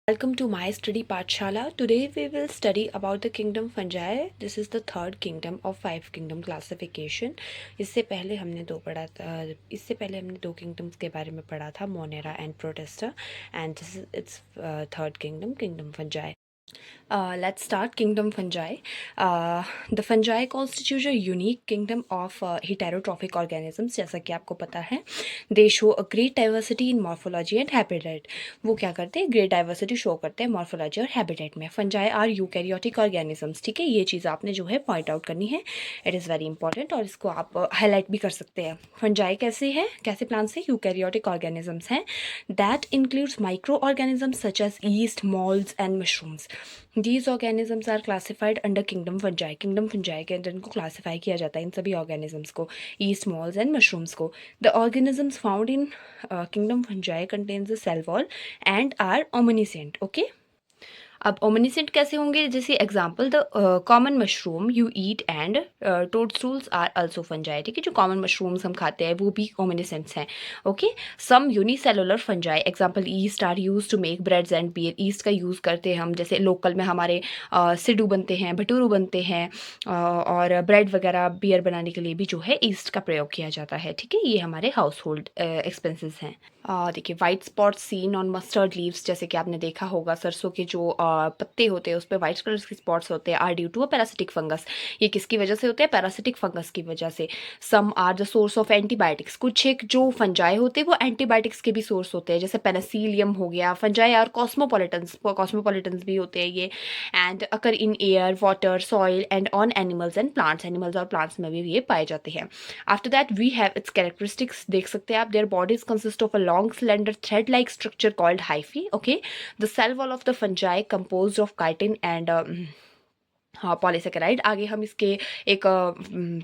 Welcome to my study Pathshala. Today we will study about the kingdom fungi. This is the third kingdom of five kingdom classification. इससे पहले हमने दो kingdoms के बारे में पढ़ा था, Monera and Protista, and this is its third kingdom, kingdom fungi. Let's start kingdom fungi. The fungi constitute a unique kingdom of heterotrophic organisms. जैसा कि आपको पता है, they show a great diversity in morphology and habitat. वो क्या करते हैं? great diversity show करते हैं morphology और habitat में. Fungi are eukaryotic organisms. ठीक है, ये चीज़ आपने जो है point out करनी है. It is very important और इसको आप highlight भी कर सकते हैं. Fungi कैसे हैं? कैसे plants हैं? Eukaryotic organisms हैं. That includes microorganisms such as yeast, molds and mushrooms. These organisms are classified under kingdom fungi. Kingdom fungi के अंदर इनको classify किया जाता है, इन सभी organisms को, yeast, molds and mushrooms को. The organisms found in kingdom fungi contains the cell wall and are omniscient. Okay. अब ओमनिसेंट कैसे होंगे? जैसे example the common mushroom you eat and toadstools are also fungi. ठीक है, जो common mushrooms हम खाते हैं वो भी ओमनिसेंट्स हैं. Okay, some unicellular fungi, example yeast are used to make breads and beer. Yeast का यूज़ करते हैं हम, जैसे लोकल में हमारे सिड्डू बनते हैं, भटूरू बनते हैं, और ब्रेड वगैरह बियर बनाने के लिए भी जो है ईस्ट का प्रयोग किया जाता है. ठीक है, ये हमारे हाउस होल्ड एक्सपेंसेस हैं. देखिए, white spot seen on mustard leaves, जैसे कि आपने देखा होगा सरसों के जो पत्ते होते हैं उस पर वाइट कलर के स्पॉट्स होते हैं, are due to a parasitic fungus. ये किसकी वजह से होते हैं? पैरासिटिक फंगस की वजह से. Some are the source of antibiotics. कुछ एक जो फंजाई होते हैं वो एंटीबायोटिक्स के भी सोर्स होते हैं, जैसे पेनिसिलियम हो गया. फंजाई आर कॉस्मोपॉलिटन्स भी होते हैं ये, and occur in air, water, soil and on animals and plants. Animals और प्लांट्स में भी ये पाए जाते हैं. After that we have its characteristics. देख सकते हैं आप, their bodies consist of a long slender thread like structure called hyphae. Okay, the cell wall of the fungi composed of chitin and हाँ, पॉलीसेकेराइड. आगे हम इसके एक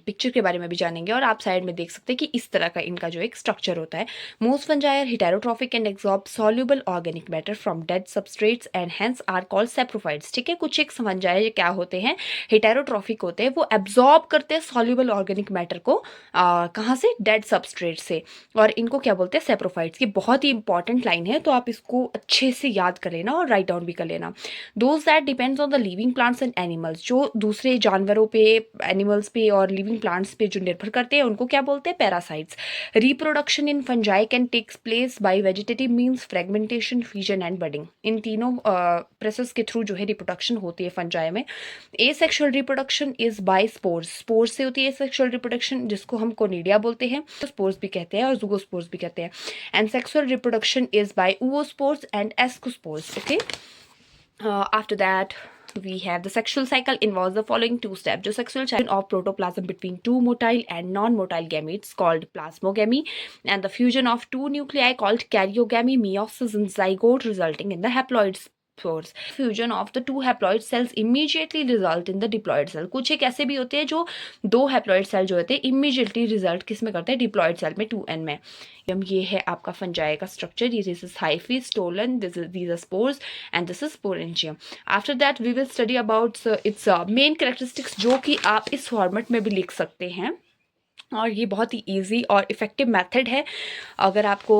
पिक्चर के बारे में भी जानेंगे और आप साइड में देख सकते हैं कि इस तरह का इनका जो एक स्ट्रक्चर होता है. Most fungi are heterotrophic and absorb soluble organic matter from dead substrates and hence are called saprophytes. ठीक है, कुछ एक फंजाई क्या होते हैं? हेटेरोट्रॉफिक होते हैं, वो एब्जॉर्ब करते हैं सॉल्युबल ऑर्गेनिक मैटर को. कहाँ से? डेड सबस्ट्रेट से. और इनको क्या बोलते हैं? सेप्रोफाइट्स. ये बहुत ही इंपॉर्टेंट लाइन है, तो आप इसको अच्छे से याद कर लेना और राइट डाउन भी कर लेना. Those that depends on the living plants and animals. जो दूसरे जानवरों पे, एनिमल्स पे और लिविंग प्लांट्स पे जो निर्भर करते हैं उनको क्या बोलते हैं? Parasites. Reproduction in fungi can takes place by vegetative means, fragmentation, fusion and budding. इन तीनों प्रोसेस के थ्रू जो है रिप्रोडक्शन होती है फंजाई में. Asexual reproduction is by spores. Spores से होती है एसेक्सुअल रिप्रोडक्शन, जिसको हम कोनिडिया बोलते हैं, स्पोर्स भी कहते हैं और ज़ूगोस्पोर्स भी कहते हैं. And sexual reproduction is by oospores and ascospores. Okay. After that we have the sexual cycle involves the following two steps. जो sexual cycle of protoplasm between two motile and non-motile gametes called plasmogamy, and the fusion of two nuclei called karyogamy, meiosis and zygote resulting in the haploid spores. Fusion of the two haploid cells immediately result in the diploid cell. कुछ एक ऐसे भी होते हैं जो दो haploid cell जो होते हैं इमीडिएटली रिजल्ट किस में करते हैं? डिप्लॉइड सेल में, 2n में. ये है आपका फंजाई का structure. This is hyphae, stolon, these are spores and this is sporangium. After that we will study about its main characteristics, जो कि आप इस फॉर्मेट में भी लिख सकते हैं और ये बहुत ही इजी और इफ़ेक्टिव मेथड है. अगर आपको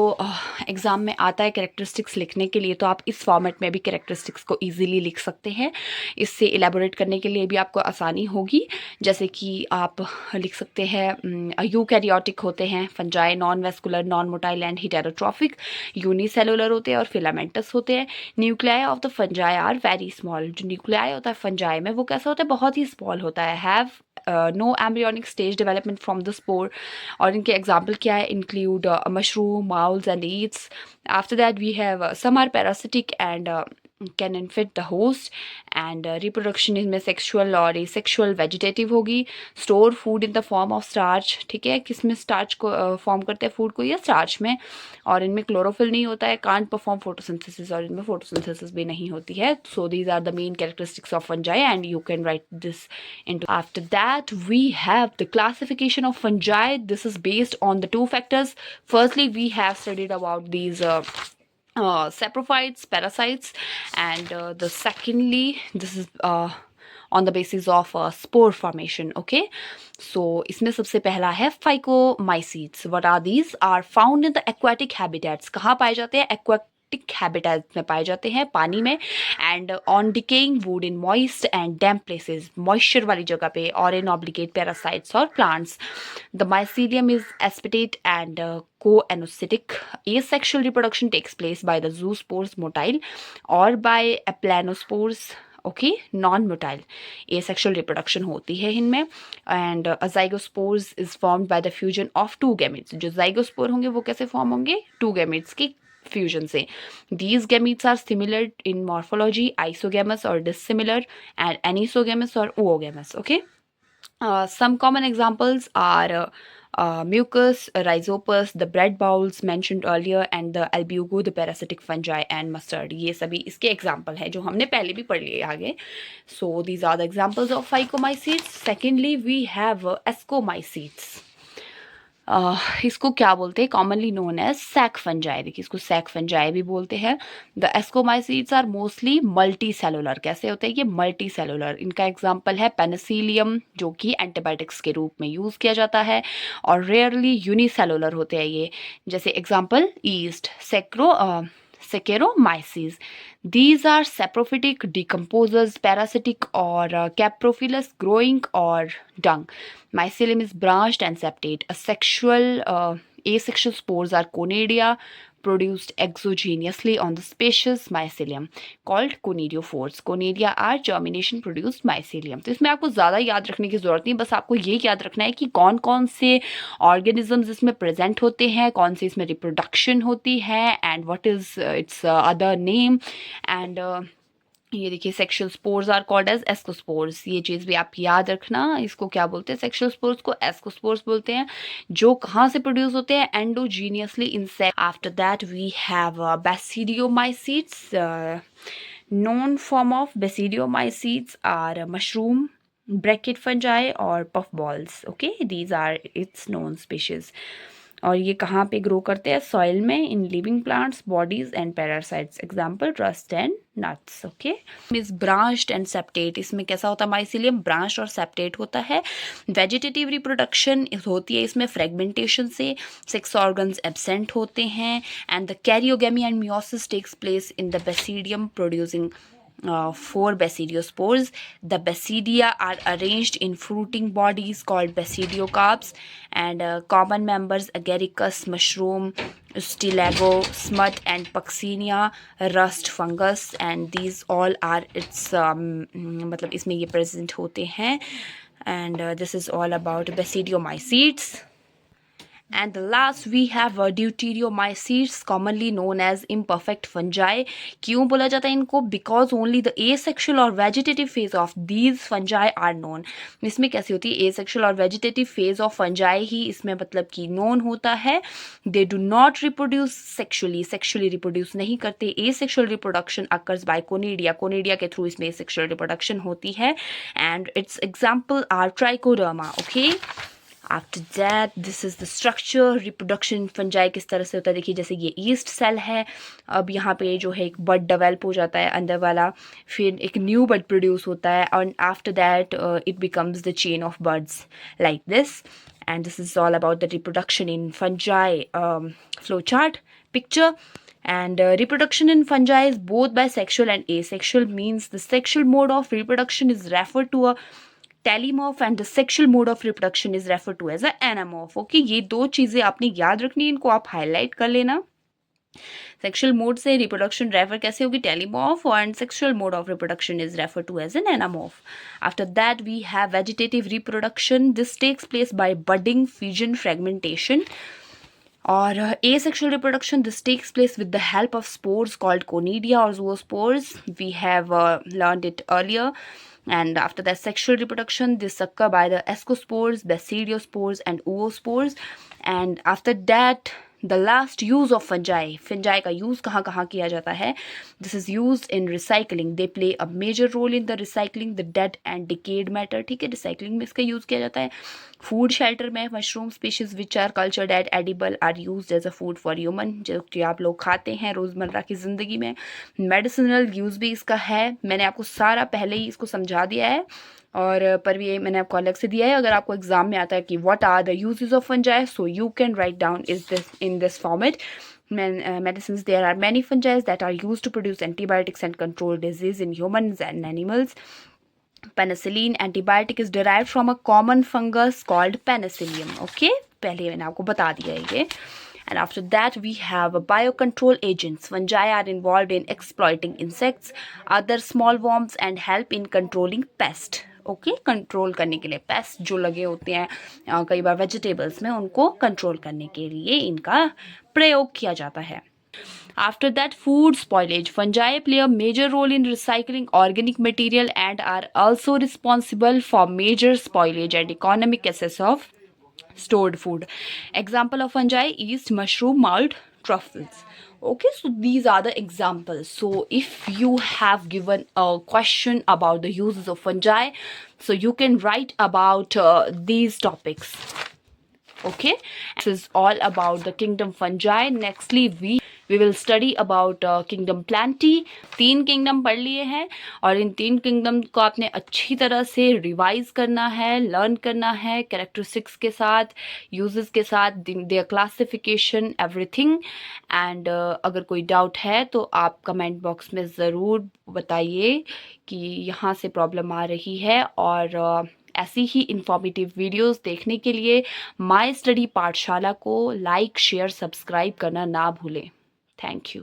एग्ज़ाम में आता है कैरेक्टरिस्टिक्स लिखने के लिए, तो आप इस फॉर्मेट में भी कैरेक्टरिस्टिक्स को इजीली लिख सकते हैं. इससे इलेबोरेट करने के लिए भी आपको आसानी होगी. जैसे कि आप लिख सकते हैं यूकैरियोटिक होते हैं fungi, non vascular, non motile and heterotrophic. Unicellular होते हैं और फिलामेंटस होते हैं. Nuclei of the fungi are very small. जो न्यूक्लियाई होता है फंजाई में वो कैसा होता है? बहुत ही स्मॉल होता है. Have no embryonic stage development from the spore. और इनके एग्जाम्पल क्या है? Include mushroom, moulds and yeasts. After that we have some are parasitic and can infect the host. And reproduction इसमें सेक्सुअल और एसेक्सुअल वेजिटेटिव होगी. Store food in the form of starch. ठीक है, किस में स्टार्च को फॉर्म करते हैं फूड को? या स्टार्च में. और इनमें क्लोरोफिल नहीं होता है. कांट परफॉर्म फोटोसिंथेसिस, और इनमें फोटोसिंथेसिस भी नहीं होती है. So these are the main characteristics of fungi and you can write this into. After that we have the classification of fungi. This is based on the two factors. Firstly we have studied about these saprophytes, parasites, and the secondly this is on the basis of spore formation. Okay, so इसमें सबसे पहला है phycomycetes. What are these? Are found in the aquatic habitats. कहाँ पाए जाते हैं? aquatic habitat में पाए जाते हैं, पानी में, and on decaying wood in moist and damp places, moisture वाली जगह पे, और इन ऑब्लिगेट पैरासाइट्स और plants. The mycelium is aseptate and co-anoscitic. Asexual reproduction takes place by the zoospores motile or by aplanospores, okay, non motile asexual reproduction होती है इनमें. And zygospores is formed by the fusion of two gametes. जो zygospore होंगे वो कैसे form होंगे? Two gametes की fusion से. These gametes are similar in morphology, isogamous और डिसिमिलर, एंड एनिसोगैमस और oogamous. Okay, some common examples are mucus, rhizopus, the bread bowls mentioned earlier, and the albugo, the parasitic fungi, and mustard. ये सभी इसके example हैं जो हमने पहले भी पढ़ लिए आगे. So these are the examples of phycomycetes. Secondly, we have ascomycetes. इसको क्या बोलते हैं? Commonly known as sac fungi. देखिए, इसको सैक फंजाई भी बोलते हैं. The ascomycetes are mostly multicellular. कैसे होते हैं ये? Multicellular. इनका एग्जांपल है पेनिसिलियम, जो कि एंटीबायोटिक्स के रूप में यूज़ किया जाता है, और रेयरली यूनिसेलुलर होते हैं ये. जैसे example east, Saccharomyces. These are saprophytic, decomposers, parasitic, or caprophilous, growing or dung. Mycelium is branched and septate. Asexual spores are conidia, produced exogenously on the species mycelium, called conidiophores. Conidia are germination produced mycelium. तो इसमें आपको ज़्यादा याद रखने की ज़रूरत नहीं, बस आपको ये याद रखना है कि कौन कौन से ऑर्गेनिजम्स इसमें प्रेजेंट होते हैं, कौन सी इसमें रिप्रोडक्शन होती है, and what is its other name. And ये देखिए, sexual spores are called as ascospores. ये चीज़ भी आप याद रखना. इसको क्या बोलते हैं? सेक्शुअल स्पोर्स को एस्कोस्पोर्स बोलते हैं. जो कहाँ से प्रोड्यूस होते हैं? Endogenously insect. After that we have basidiomycetes. known form of basidiomycetes are mushroom, bracket fungi और puffballs. Okay, these are its known species. और ये कहाँ पे ग्रो करते हैं? सॉइल में, in living plants, bodies and parasites. Example rust and nuts. Okay, is branched and septate. इसमें कैसा होता है? माइसीलियम ब्रांच और सेप्टेट होता है. वेजिटेटिव रिप्रोडक्शन होती है इसमें फ्रेगमेंटेशन से. सेक्स ऑर्गन्स एब्सेंट होते हैं. And the karyogamy and meiosis takes place in the basidium, producing 4 basidiospores. The basidia are arranged in fruiting bodies called basidiocarps, and common members agaricus, mushroom, stilago, smut, and puccinia, rust fungus, and these all are its मतलब इसमें ये present होते हैं. And this is all about basidiomycetes. And the last we have deuteriomycetes, commonly known as imperfect fungi. क्यों बोला जाता है इनको? Because only the asexual और vegetative phase of these fungi are known. इसमें कैसी होती है? asexual और vegetative phase of fungi ही इसमें मतलब कि known होता है. They do not reproduce sexually. Sexually reproduce नहीं करते. Asexual reproduction occurs by conidia. Conidia के through इसमें asexual reproduction होती है. And its example are trichoderma. Okay. After that this is the structure. Reproduction fungi किस तरह से होता है? देखिए, जैसे ये ईस्ट सेल है. अब यहाँ पे जो है एक बड डेवलप हो जाता है अंदर वाला, फिर एक न्यू बड प्रोड्यूस होता है, और after that it becomes the chain of birds like this. And this is all about the reproduction in fungi flow chart picture. And reproduction in fungi is both bisexual and asexual. Means the sexual mode of reproduction is referred to a teleomorph and the sexual mode of reproduction is refer to as a anamorph. Okay, ये दो चीज़ें आपने याद रखनी है, इनको आप highlight कर लेना. सेक्शुअल मोड से रिप्रोडक्शन रेफर कैसे होगी? Teleomorph. And sexual mode of reproduction is refer to as an anamorph. After that we have vegetative reproduction. This takes place by budding, fusion, fragmentation. और asexual reproduction, this takes place with the help of spores called conidia or zoospores. We have learned it earlier. And after that, sexual reproduction, this occur by the ascospores, basidiospores, and oospores. And after that, the last use of fungi. Fungi का use कहाँ कहाँ किया जाता है? This is used in recycling. They play a major role in the recycling the dead and decayed matter. ठीक है, recycling में इसका use किया जाता है. Food shelter में mushroom species which are cultured and edible are used as a food for human, जो कि आप लोग खाते हैं रोज़मर्रा की ज़िंदगी में. Medicinal use भी इसका है. मैंने आपको सारा पहले ही इसको समझा दिया है, और पर भी मैंने आपको अलग से दिया है. अगर आपको एग्जाम में आता है कि what are the uses of fungi, so you can write down is this in this format. medicines. There are many fungi that are used to produce antibiotics and control disease in humans and animals. Penicillin antibiotic is derived from a common fungus called penicillium. Okay, पहले मैंने आपको बता दिया है ये. And after that we have biocontrol agents. Fungi are involved in exploiting insects, other small worms and help in controlling pests. Okay, control करने के लिए पेस्ट जो लगे होते हैं कई बार वेजिटेबल्स में, उनको कंट्रोल करने के लिए इनका प्रयोग किया जाता है. After that, food spoilage. Fungi play a major role in recycling organic material and are also responsible for major spoilage and economic excess of stored food. Example of fungi: yeast, mushroom, mold, truffles. Okay, so these are the examples. So if you have given a question about the uses of fungi, so you can write about these topics. Okay, this is all about the kingdom fungi. Nextly we will study about kingdom plantae. 3 kingdom पढ़ लिए हैं और इन 3 kingdom को आपने अच्छी तरह से revise करना है, लर्न करना है, कैरेक्टरिस्टिक्स के साथ, यूजेस के साथ, देयर क्लासिफिकेशन, एवरीथिंग. एंड अगर कोई डाउट है तो आप कमेंट बॉक्स में ज़रूर बताइए कि यहाँ से प्रॉब्लम आ रही है. और ऐसी ही इंफॉर्मेटिव वीडियोस देखने के लिए माय स्टडी पाठशाला को लाइक, शेयर, सब्सक्राइब करना ना भूलें. Thank you.